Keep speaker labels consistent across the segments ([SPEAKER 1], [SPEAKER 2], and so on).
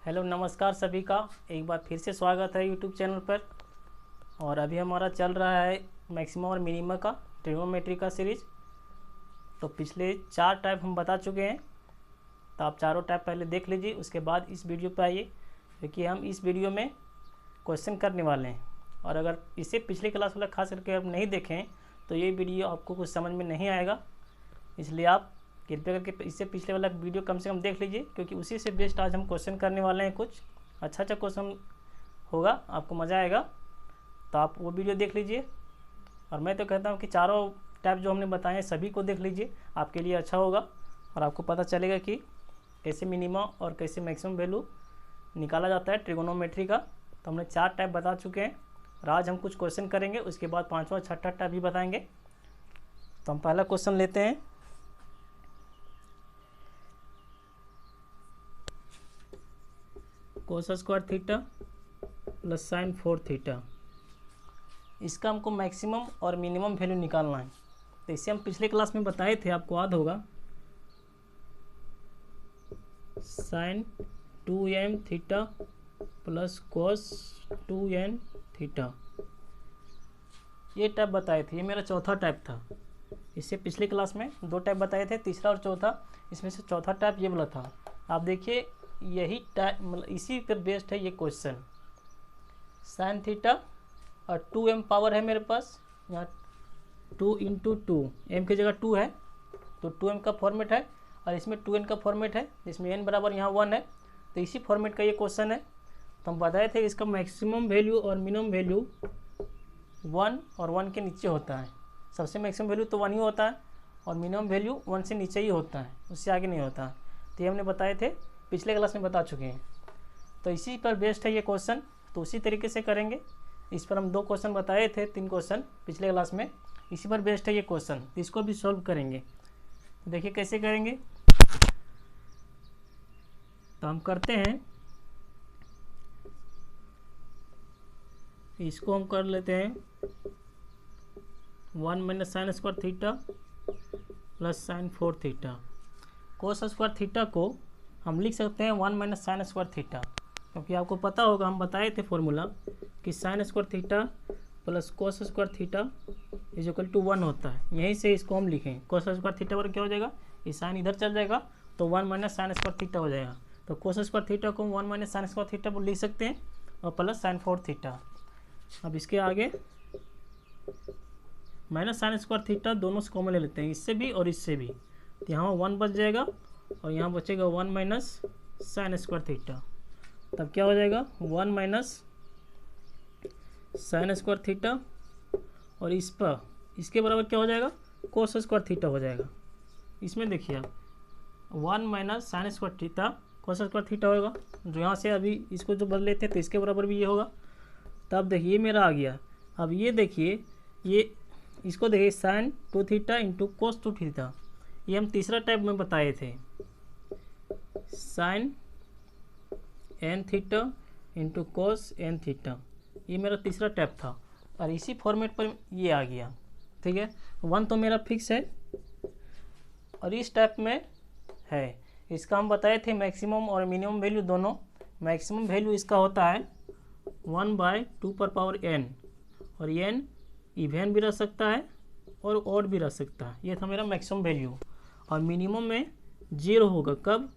[SPEAKER 1] Hello नमस्कार सभी का एक बार फिर से स्वागत है यूट्यूब चैनल पर। और अभी हमारा चल रहा है मैक्सिमम और मिनिमम का ट्रिग्नोमेट्री का सीरीज। तो पिछले 4 टाइप हम बता चुके हैं, तो आप चारों टाइप पहले देख लीजिए, उसके बाद इस वीडियो पर आइए, क्योंकि हम इस वीडियो में क्वेश्चन करने वाले हैं। और अगर इसे पिछले क्लास वाला खास करके आप नहीं देखें तो ये वीडियो आपको कुछ समझ में नहीं आएगा। इसलिए आप कृपया करके इससे पिछले वाला वीडियो कम से कम देख लीजिए, क्योंकि उसी से बेस्ट आज हम क्वेश्चन करने वाले हैं। कुछ अच्छा क्वेश्चन होगा, आपको मज़ा आएगा, तो आप वो वीडियो देख लीजिए। और मैं तो कहता हूँ कि चारों टाइप जो हमने बताए हैं सभी को देख लीजिए, आपके लिए अच्छा होगा और आपको पता चलेगा कि कैसे मिनिमम और कैसे मैक्सिमम वैल्यू निकाला जाता है ट्रिग्नोमेट्री का। तो हमने 4 टाइप बता चुके हैं और आज हम कुछ क्वेश्चन करेंगे, उसके बाद 5वां 6ठा टाइप भी बताएंगे। तो हम पहला क्वेश्चन लेते हैं। कोस square theta plus sign 4 theta, इसका हमको मैक्सिमम और मिनिमम वैल्यू निकालना है। तो इसे हम पिछले क्लास में बताए थे, आपको याद होगा। Sine 2m theta plus cos 2n theta, ये टाइप बताए थे। ये मेरा चौथा टाइप था। इससे पिछले क्लास में 2 टाइप बताए थे, तीसरा और चौथा। इसमें से चौथा टाइप ये वाला था। आप देखिए, यही टाइप मतलब इसी पर बेस्ड है ये क्वेश्चन। साइन थीटा और 2m पावर है मेरे पास, यहाँ 2 × 2, m की जगह 2 है तो 2m का फॉर्मेट है, और इसमें 2n का फॉर्मेट है, जिसमें n बराबर यहाँ 1 है। तो इसी फॉर्मेट का ये क्वेश्चन है। तो हम बताए थे इसका मैक्सिमम वैल्यू और मिनिमम वैल्यू 1 और 1 के नीचे होता है। सबसे मैक्सिमम वैल्यू तो 1 ही होता है और मिनिमम वैल्यू 1 से नीचे ही होता है, उससे आगे नहीं होता। तो ये हमने बताए थे, पिछले क्लास में बता चुके हैं। तो इसी पर बेस्ड है ये क्वेश्चन, तो उसी तरीके से करेंगे। इस पर हम 2 क्वेश्चन बताए थे, 3 क्वेश्चन पिछले क्लास में। इसी पर बेस्ड है ये क्वेश्चन, तो इसको भी सॉल्व करेंगे। तो देखिए कैसे करेंगे। तो हम करते हैं, इसको हम कर लेते हैं 1 minus sign square theta plus sign 4 theta. कोस स्क्वायर थीटा को हम लिख सकते हैं 1 माइनस साइन स्क्वायर थीटा, क्योंकि आपको पता होगा, हम बताए थे फॉर्मूला कि sine square theta plus cos square theta is equal to 1 होता है। यहीं से इसको हम लिखें, कोस स्क्वायर थीटा पर क्या हो जाएगा, ये साइन इधर चल जाएगा तो 1 माइनस साइन स्क्वायर थीटा हो जाएगा। तो कोस स्क्वायर थीटा को 1 माइनस साइन स्क्वायर थीटा पर लिख सकते हैं, और प्लस साइन 4 थीटा। अब इसके आगे माइनस साइन स्क्वायर थीटा दोनों से कॉमन ले लेते हैं, इससे भी और इससे भी। तो यहाँ 1 बच जाएगा और यहाँ बचेगा 1 माइनस साइन स्क्वायर थीटा। तब क्या हो जाएगा, 1 माइनस साइन स्क्वायर थीटा, और इस पर इसके बराबर क्या हो जाएगा, कोस स्क्वायर थीटा हो जाएगा। इसमें देखिए आप 1 minus sign square theta cos square theta होगा, जो यहाँ से अभी इसको जो बदल लेते हैं तो इसके बराबर भी ये होगा। तब देखिए मेरा आ गया। अब ये देखिए, ये इसको देखिए sine 2 theta into cos 2 theta, ये हम तीसरा टाइप में बताए थे। Sine n theta into cos n theta, ये मेरा तीसरा टाइप था, और इसी फॉर्मेट पर ये आ गया। ठीक है, 1 तो मेरा फिक्स है और इस टाइप में है। इसका हम बताए थे मैक्सिमम और मिनिमम वैल्यू दोनों। मैक्सिमम वैल्यू इसका होता है 1/2 पर पावर n, और n इवन भी रह सकता है और ऑड भी रह सकता है। ये था मेरा मैक्सिमम वैल्यू। और मिनिमम में 0 होगा, कब,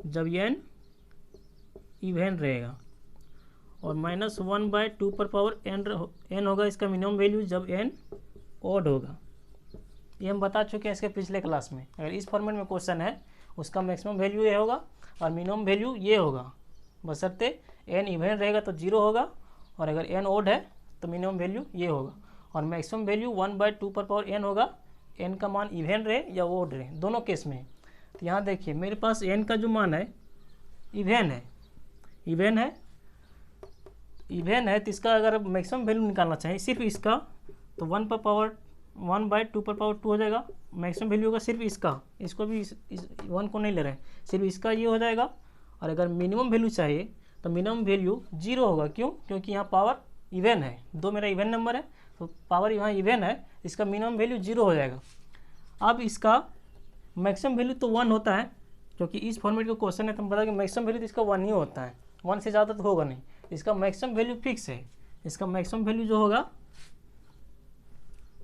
[SPEAKER 1] जब n इवन रहेगा, और -1/2 पर पावर n होगा इसका मिनिमम वैल्यू जब n ऑड होगा। ये हम बता चुके हैं इसके पिछले क्लास में। अगर इस फॉर्मेट में क्वेश्चन है, उसका मैक्सिमम वैल्यू ये होगा और मिनिमम वैल्यू ये होगा, बशर्ते n इवन रहेगा तो 0 होगा, और अगर n ऑड है तो मिनिमम वैल्यू ये होगा। और मैक्सिमम वैल्यू 1/2 पर पावर n होगा, n का मान इवन रहे या ऑड रहे, दोनों केस में। तो यहाँ देखिए मेरे पास n का जो मान है इवन है, इवन है, तो इसका अगर मैक्सिमम वैल्यू निकालना चाहिए सिर्फ इसका, तो 1/2 पर पावर 2 हो जाएगा। मैक्सिमम वैल्यू होगा सिर्फ इसका, इसको भी इस 1 को नहीं ले रहे हैं, सिर्फ इसका ये हो जाएगा। और अगर मिनिमम वैल्यू चाहिए तो मिनिमम वैल्यू 0 होगा। क्यों, क्योंकि यहाँ पावर इवन है, 2 मेरा इवन नंबर है, तो पावर यहाँ इवन है, इसका मिनिमम वैल्यू 0 हो जाएगा। अब इसका मैक्सिमम वैल्यू तो 1 होता है, क्योंकि इस फॉर्मेट का क्वेश्चन है तो हम बता कि मैक्सिमम वैल्यू तो इसका 1 ही होता है, 1 से ज़्यादा तो होगा नहीं। इसका मैक्सिमम वैल्यू फिक्स है, इसका मैक्सिमम वैल्यू जो होगा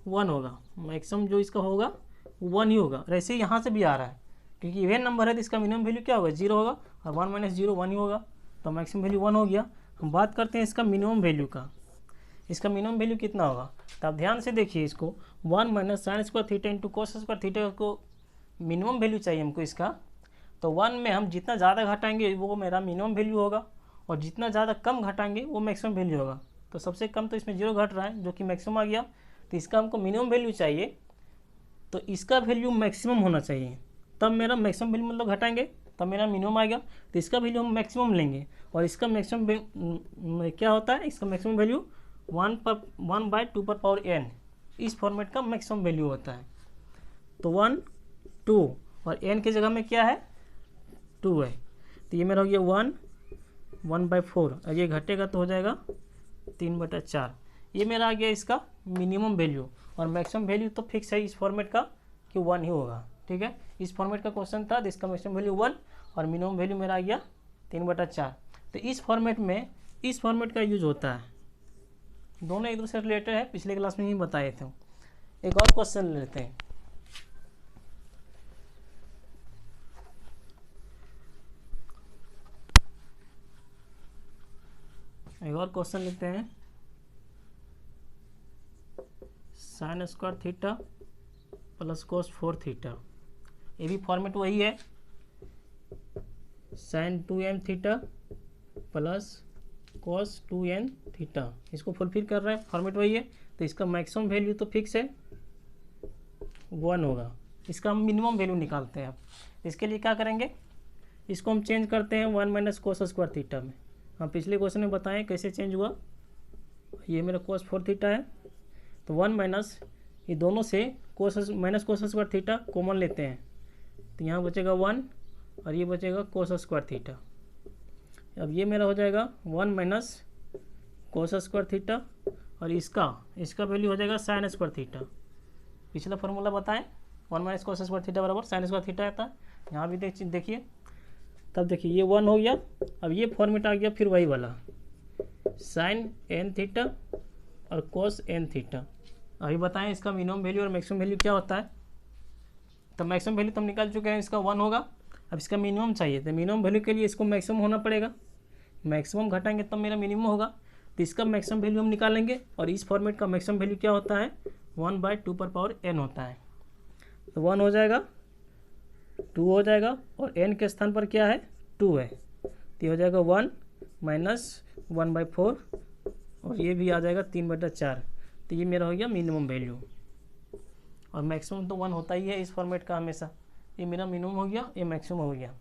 [SPEAKER 1] 1 होगा, मैक्सिमम जो इसका होगा 1 ही होगा। और ऐसे ही यहाँ से भी आ रहा है, क्योंकि इवन नंबर है तो इसका मिनिमम वैल्यू क्या होगा, 0 होगा, और 1 माइनस 0 1 ही होगा, तो मैक्सिमम वैल्यू 1 हो गया। हम बात करते हैं इसका मिनिमम वैल्यू का। इसका मिनिमम वैल्यू कितना होगा, तो आप ध्यान से देखिए इसको, 1 minus sign square theta into कोस स्क्वायर थीटा को मिनिमम वैल्यू चाहिए हमको इसका। तो 1 में हम जितना ज़्यादा घटाएंगे वो मेरा मिनिमम वैल्यू होगा, और जितना ज़्यादा कम घटाएंगे वो मैक्सिमम वैल्यू होगा। तो सबसे कम तो इसमें 0 घट रहा है जो कि मैक्सिमम आ गया, तो इसका हमको मिनिमम वैल्यू चाहिए, तो इसका वैल्यू मैक्सिमम होना चाहिए, तब मेरा मैक्सिमम वैल्यू मतलब घटाएंगे तब मेरा मिनिमम आ गया। तो इसका वैल्यू हम मैक्सिमम लेंगे, और इसका मैक्सिमम क्या होता है, इसका मैक्सिमम वैल्यू 1/2 पर पावर n, इस फॉर्मेट का मैक्सिमम वैल्यू होता है। तो 1 2 और n की जगह में क्या है 2 है, तो ये मेरा हो गया 1/4, और ये घटेगा तो हो जाएगा 3/4। ये मेरा आ गया इसका मिनिमम वैल्यू, और मैक्सिमम वैल्यू तो फिक्स है इस फॉर्मेट का कि 1 ही होगा। ठीक है, इस फॉर्मेट का क्वेश्चन था, इसका मैक्सिमम वैल्यू 1 और मिनिमम वैल्यू मेरा आ गया 3/4। तो इस फॉर्मेट में इस फॉर्मेट का यूज होता है, दोनों एक दूसरे से रिलेटेड है, पिछले क्लास में ही बताए थे। एक और क्वेश्चन लेते हैं। एक और क्वेश्चन लेते हैं, sine square theta plus cos 4 theta. ये भी फॉर्मेट वही है, sine 2m theta plus cos 2n theta, इसको फुलफिल कर रहे हैं, फॉर्मेट वही है। तो इसका मैक्सिमम वैल्यू तो फिक्स है 1 होगा, इसका हम मिनिमम वैल्यू निकालते हैं। अब इसके लिए क्या करेंगे, इसको हम चेंज करते हैं 1 माइनस कोस स्क्वायर थीटा में। हम पिछले क्वेश्चन में बताएं कैसे चेंज हुआ। ये मेरा कोस 4 थीटा है, तो 1 माइनस ये दोनों से कोस minus cos square theta common लेते हैं, तो यहाँ बचेगा 1 और ये बचेगा कोस स्क्वायर थीटा। अब ये मेरा हो जाएगा 1 माइनस कोस स्क्वायर थीटा, और इसका वैल्यू हो जाएगा साइन स्क्वायर थीटा। पिछला फार्मूला बताएं, 1 माइनस कोस स्क्वायर थीटा बराबर साइन स्क्वायर थीटा आता है। यहाँ भी देखिए, तब देखिए ये 1 हो गया। अब ये फॉर्मेट आ गया फिर वही वाला, साइन n थीटा और कोस n थीटा। अभी बताएं इसका मिनिमम वैल्यू और मैक्सिमम वैल्यू क्या होता है। तो मैक्सिमम वैल्यू तो हम निकाल चुके हैं, इसका 1 होगा। अब इसका मिनिमम चाहिए, तो मिनिमम वैल्यू के लिए इसको मैक्सिमम होना पड़ेगा, मैक्सिमम घटाएंगे तब मेरा मिनिमम होगा। तो इसका मैक्सिमम वैल्यू हम निकालेंगे, और इस फॉर्मेट का मैक्सिमम वैल्यू क्या होता है 1/2 पर पावर n होता है। तो 1 हो जाएगा, 2 हो जाएगा, और n के स्थान पर क्या है 2 है, तो हो जाएगा 1 माइनस 1/4, और ये भी आ जाएगा 3/4। तो ये मेरा हो गया मिनिमम वैल्यू, और मैक्सिमम तो 1 होता ही है इस फॉर्मेट का हमेशा। ये मेरा मिनिमम हो गया, ये मैक्सिमम हो गया।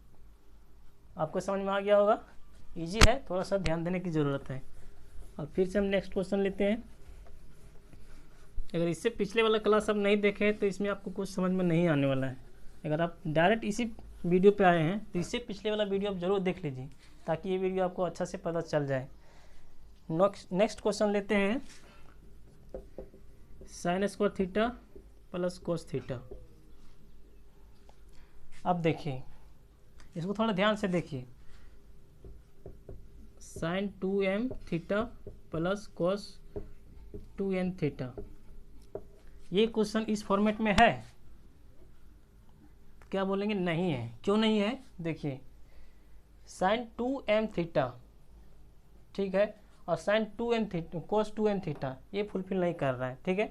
[SPEAKER 1] आपको समझ में आ गया होगा, इजी है, थोड़ा सा ध्यान देने की ज़रूरत है। और फिर से हम नेक्स्ट क्वेश्चन लेते हैं। अगर इससे पिछले वाला क्लास आप नहीं देखे तो इसमें आपको कुछ समझ में नहीं आने वाला है। अगर आप डायरेक्ट इसी वीडियो पे आए हैं तो इससे पिछले वाला वीडियो आप ज़रूर देख लीजिए, ताकि ये वीडियो आपको अच्छा से पता चल जाए। नेक्स्ट क्वेश्चन लेते हैं, sine square theta plus cos theta. अब देखिए इसको थोड़ा ध्यान से देखिए, sine 2m theta plus cos 2n theta. ये क्वेश्चन इस फॉर्मेट में है, क्या बोलेंगे नहीं है। क्यों नहीं है, देखिए साइन 2m थीटा ठीक है, और sine 2n theta cos 2n theta ये फुलफिल नहीं कर रहा है। ठीक है,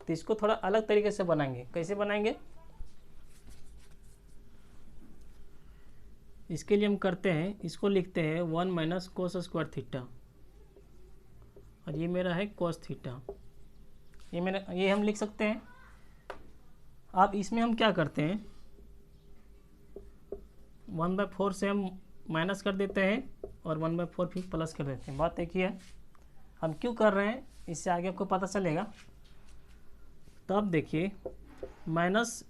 [SPEAKER 1] तो इसको थोड़ा अलग तरीके से बनाएंगे। कैसे बनाएंगे, इसके लिए हम करते हैं, इसको लिखते हैं 1 माइनस कोस स्क्वायर थीटा, और ये मेरा है कोस थीटा। ये हम लिख सकते हैं। अब इसमें हम क्या करते हैं, 1/4 से हम माइनस कर देते हैं और 1/4 फिर प्लस कर देते हैं। बात एक ही है। हम क्यों कर रहे हैं इससे आगे आपको पता चलेगा। तो अब देखिए माइनस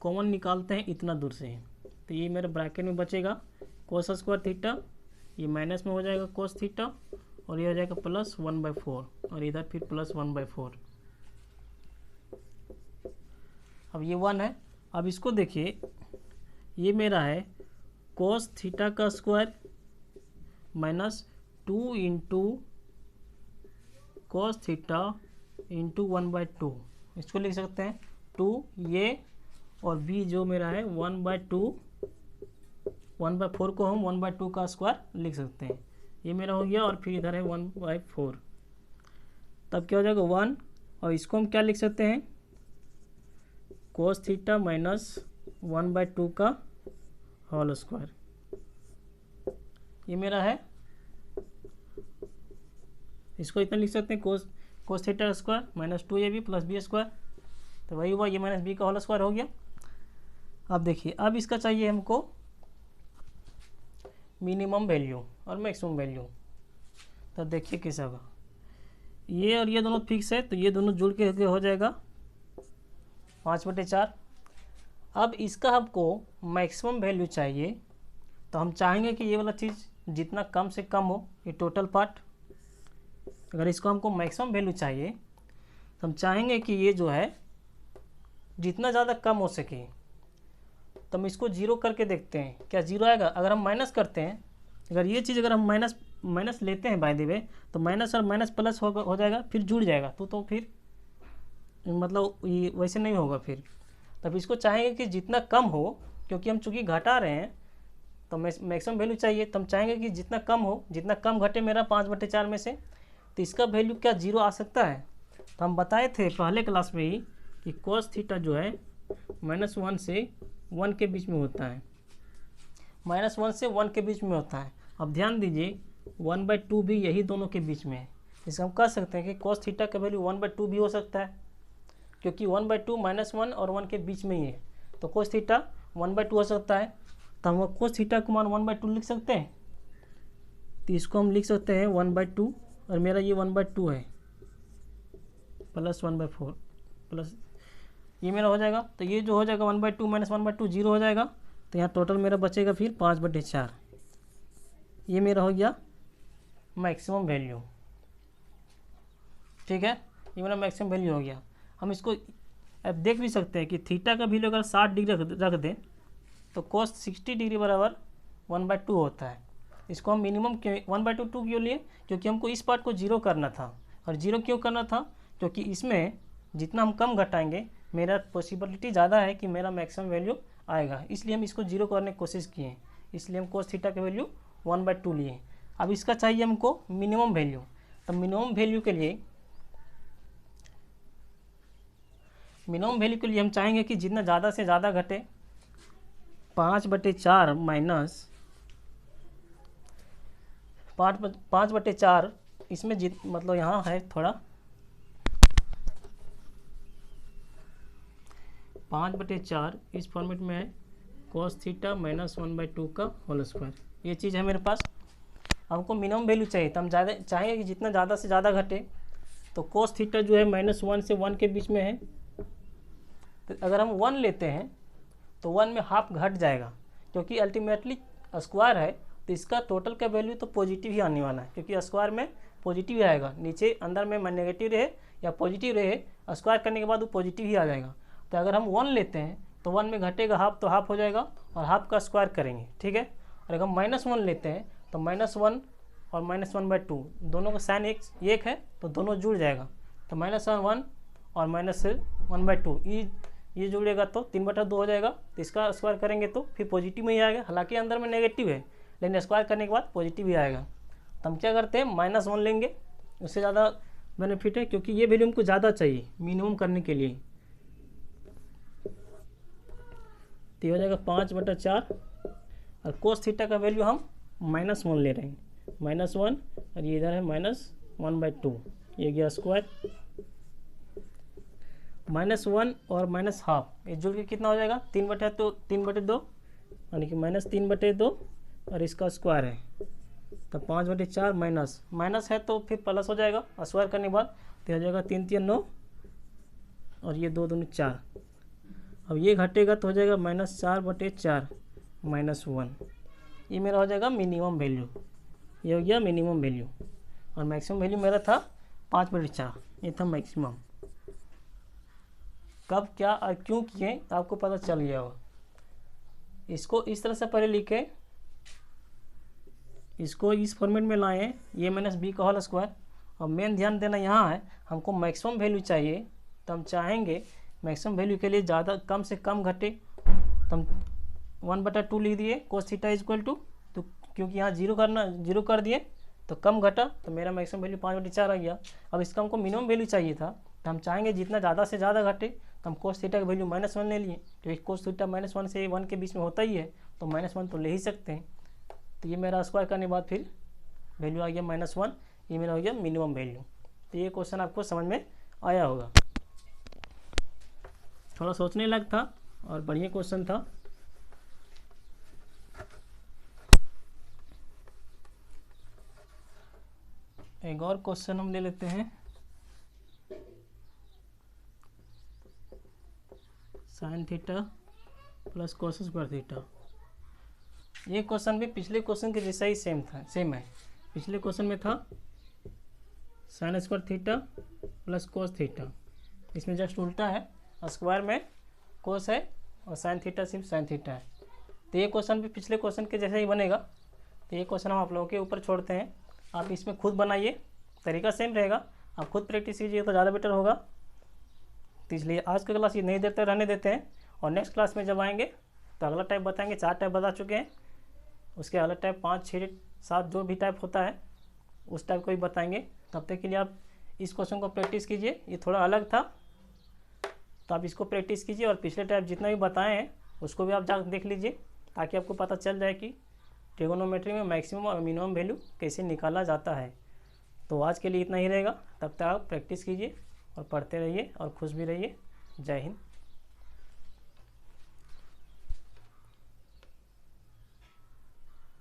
[SPEAKER 1] कॉमन निकालते हैं इतना दूर से, तो ये मेरे ब्रैकेट में बचेगा कोस स्क्वायर थीटा, ये माइनस में हो जाएगा कोस थीटा, और ये हो जाएगा प्लस 1/4, और इधर फिर प्लस 1/4। अब ये 1 है। अब इसको देखिए, ये मेरा है कोस थीटा का square minus 2 into cos theta into 1/2, इसको लिख सकते हैं 2 ये, और b जो मेरा है 1/2, 1/4 को हम 1/2 का स्क्वायर लिख सकते हैं। ये मेरा हो गया, और फिर इधर है 1/4, तब क्या हो जाएगा 1, और इसको हम क्या लिख सकते हैं कोस थीटा माइनस 1/2 का होल स्क्वायर। ये मेरा है, इसको इतना लिख सकते हैं cos theta square minus 2ab plus B square, तो वही हुआ, ये माइनस बी का होल स्क्वायर हो गया। अब देखिए, अब इसका चाहिए हमको मिनिमम वैल्यू और मैक्सिमम वैल्यू, तो देखिए कैसे होगा। ये और ये दोनों फिक्स है, तो ये दोनों जुड़ के हो जाएगा 5/4। अब इसका हमको मैक्सिमम वैल्यू चाहिए, तो हम चाहेंगे कि ये वाला चीज़ जितना कम से कम हो, ये टोटल पार्ट। अगर इसको हमको मैक्सिमम वैल्यू चाहिए तो हम चाहेंगे कि ये जो है जितना ज़्यादा कम हो सके, तो हम इसको जीरो करके देखते हैं क्या जीरो आएगा। अगर हम माइनस करते हैं, अगर ये चीज़ अगर हम माइनस लेते हैं बाय द वे, तो माइनस और माइनस प्लस हो जाएगा, फिर जुड़ जाएगा, तो फिर मतलब ये वैसे नहीं होगा फिर। तब इसको चाहेंगे कि जितना कम हो, क्योंकि हम चूँकि घटा रहे हैं तो मैक्सिमम वैल्यू चाहिए, तो हम चाहेंगे कि जितना कम हो, जितना कम घटे मेरा 5/4 में से, तो इसका वैल्यू क्या जीरो आ सकता है। तो हम बताए थे पहले क्लास में ही कि कोस थीटा जो है -1 से 1 के बीच में होता है, -1 से 1 के बीच में होता है। अब ध्यान दीजिए 1/2 भी यही दोनों के बीच में है, इससे हम कह सकते हैं कि कोस थीटा का वैल्यू 1/2 भी हो सकता है, क्योंकि 1/2 -1 और 1 के बीच में ही है, तो कोस थीटा 1/2 हो सकता है। तो हम कोस थीटा को मान 1/2 लिख सकते हैं, तो इसको हम लिख सकते हैं 1/2, और मेरा ये 1/2 है प्लस 1/4 प्लस ये मेरा हो जाएगा। तो ये जो हो जाएगा 1/2 माइनस 1/2 जीरो हो जाएगा, तो यहाँ टोटल मेरा बचेगा फिर 5/4। ये मेरा हो गया मैक्सिमम वैल्यू, ठीक है, ये मेरा मैक्सिमम वैल्यू हो गया। हम इसको अब देख भी सकते हैं कि थीटा का वैल्यू अगर 60 डिग्री रख दें तो कोस 60 डिग्री बराबर 1/2 होता है। इसको हम मिनिमम 1/2 क्यों लिए, क्योंकि हमको इस पार्ट को जीरो करना था। और जीरो क्यों करना था, क्योंकि इसमें जितना हम कम घटाएंगे मेरा पॉसिबिलिटी ज़्यादा है कि मेरा मैक्सिमम वैल्यू आएगा, इसलिए हम इसको जीरो करने की कोशिश किए, इसलिए हम कोस थीटा का वैल्यू 1/2 लिए। अब इसका चाहिए हमको मिनिमम वैल्यू, तो मिनिमम वैल्यू के लिए हम चाहेंगे कि जितना ज़्यादा से ज़्यादा घटे, 5/4 माइनस 5/4, इसमें मतलब यहाँ है थोड़ा 5/4 इस फॉर्मेट में है cos थीटा माइनस 1/2 का होल स्क्वायर, ये चीज़ है मेरे पास। हमको मिनिमम वैल्यू चाहिए, तो हम ज़्यादा चाहेंगे कि जितना ज़्यादा से ज़्यादा घटे, तो cos थीटा जो है -1 से 1 के बीच में है, तो अगर हम 1 लेते हैं तो 1 में हाफ घट जाएगा, क्योंकि अल्टीमेटली स्क्वायर है, तो इसका टोटल का वैल्यू तो पॉजिटिव ही आने वाला है, क्योंकि स्क्वायर में पॉजिटिव ही आएगा, नीचे अंदर में नेगेटिव रहे या पॉजिटिव रहे, स्क्वायर करने के बाद वो पॉजिटिव ही आ जाएगा। तो अगर हम 1 लेते हैं तो 1 में घटेगा हाफ, तो हाफ हो जाएगा, और हाफ का स्क्वायर करेंगे, ठीक है। और अगर हम -1 लेते हैं तो -1 और -1/2 दोनों का साइन एक है, तो दोनों जुड़ जाएगा, तो -1 और -1/2 ये जुड़ेगा तो 3/2 हो जाएगा। तो इसका स्क्वायर करेंगे तो फिर पॉजिटिव में ही आएगा, हालांकि अंदर में नेगेटिव है, लेकिन स्क्वायर करने के बाद पॉजिटिव ही आएगा। तो हम क्या करते हैं -1 लेंगे, उससे ज़्यादा बेनिफिट है, क्योंकि ये वैल्यू हमको ज़्यादा चाहिए मिनिमम करने के लिए। तो हो जाएगा 5/4, और कोस थीटा का वैल्यू हम -1 ले रहे हैं, -1, और ये इधर है -1/2, ये गया स्क्वायर, -1 और -हाफ, ये जुड़ के कितना हो जाएगा 3/2, यानी कि -3/2, और इसका स्क्वायर है, तो 5/4 माइनस है तो फिर प्लस हो जाएगा, स्क्वायर करने के बाद तो हो जाएगा 3 3 9, और ये 2 दूनी 4। अब ये घटेगा तो हो जाएगा -4/4 -1, ये मेरा हो जाएगा मिनिमम वैल्यू, ये हो गया मिनिमम वैल्यू। और मैक्सिमम वैल्यू मेरा था 5/4, ये था मैक्सिमम। कब क्या और क्यों किए आपको पता चल गया होगा। इसको इस तरह से पहले लिखे इसको इस फॉर्मेट में लाए ए माइनस बी का होल स्क्वायर। और मेन ध्यान देना यहाँ है, हमको मैक्सिमम वैल्यू चाहिए, तो हम चाहेंगे मैक्सिमम वैल्यू के लिए ज़्यादा कम से कम घटे, तो हम 1/2 लिख दिए कोस थीटा इक्वल टू, तो क्योंकि यहाँ जीरो कर दिए तो कम घटा, तो मेरा मैक्सिमम वैल्यू 5/4 आ गया। अब इसका हमको मिनिमम वैल्यू चाहिए था, तो हम चाहेंगे जितना ज़्यादा से ज़्यादा घटे, तो हम कोस थीटा की वैल्यू -1 ले लिए, क्योंकि कोस थीटा -1 से 1 के बीच में होता ही है, तो -1 तो ले ही सकते हैं। तो ये मेरा स्क्वायर करने के बाद फिर वैल्यू आ गया -1, ये मेरा हो गया मिनिमम वैल्यू। तो ये क्वेश्चन आपको समझ में आया होगा, थोड़ा सोचने लायक था और बढ़िया क्वेश्चन था। एक और क्वेश्चन हम ले लेते हैं, sine theta plus cos square theta. ये क्वेश्चन भी पिछले क्वेश्चन के जैसा ही सेम है। पिछले क्वेश्चन में था sign square theta plus cos theta, इसमें जस्ट उल्टा है, स्क्वायर में कोस है और साइन थीटा सिर्फ साइन थीटा है। तो ये क्वेश्चन भी पिछले क्वेश्चन के जैसा ही बनेगा। तो ये क्वेश्चन हम आप लोगों के ऊपर छोड़ते हैं, आप इसमें खुद बनाइए, तरीका सेम रहेगा, आप खुद प्रैक्टिस कीजिए तो ज़्यादा बेटर होगा। तो इसलिए आज का क्लास ये नहीं देते रहने देते हैं, और नेक्स्ट क्लास में जब आएंगे तो अगला टाइप बताएंगे। 4 टाइप बता चुके हैं, उसके अगला टाइप 5, 6, 7 जो भी टाइप होता है उस टाइप को भी बताएंगे। तब तक के लिए आप इस क्वेश्चन को प्रैक्टिस कीजिए, ये थोड़ा अलग था तो आप इसको प्रैक्टिस कीजिए, और पिछले टाइप जितना भी बताए हैं उसको भी आप जाकर देख लीजिए, ताकि आपको पता चल जाए कि ट्रिगोनोमेट्री में मैक्सिमम और मिनिमम वैल्यू कैसे निकाला जाता है। तो आज के लिए इतना ही रहेगा, तब तक आप प्रैक्टिस कीजिए और पढ़ते रहिए और खुश भी रहिए। जय हिंद।